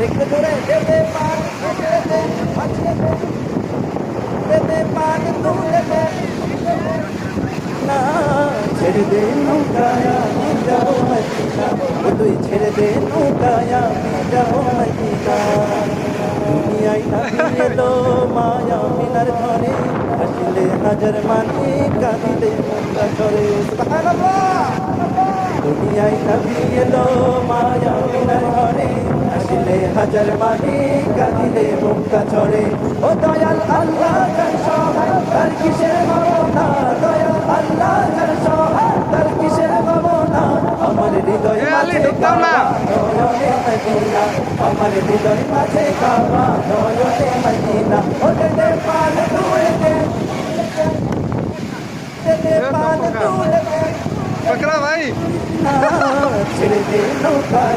আরেকটু জোরে দেবে পান তুলে দে বাঁচিয়ে দে দেবে পান তুলে দে না ছেড়ে দে নৌকায় আমি যাবো মদিনা ও তুই ছেড়ে দে নৌকায় আমি যাবো মদিনা দুনিয়ায় নবী এলো মায়া মিনার ঘরে আসলে হাজার মানে কাঁদিলে মনটা ঝরে সুবহানাল্লাহ দুনিয়ায় নবী এলো মায়া মিনার ঘরে আসলে হাজার মানে কাঁদিলে মনটা ঝরে ও দয়াল আল্লাহ যার সহায় তার কিসের ভাবনা দয়াল আল্লাহ যার সহায় তার কিসের ভাবনা আমার হৃদয় মাঝে কাবা নয়নে মদিনা আমার হৃদয় মাঝে কাবা নয়নে মদিনা ও দে পান তুলে দে পান তুলে দে पकड़ा भाई ছেড়ে দে নৌকায়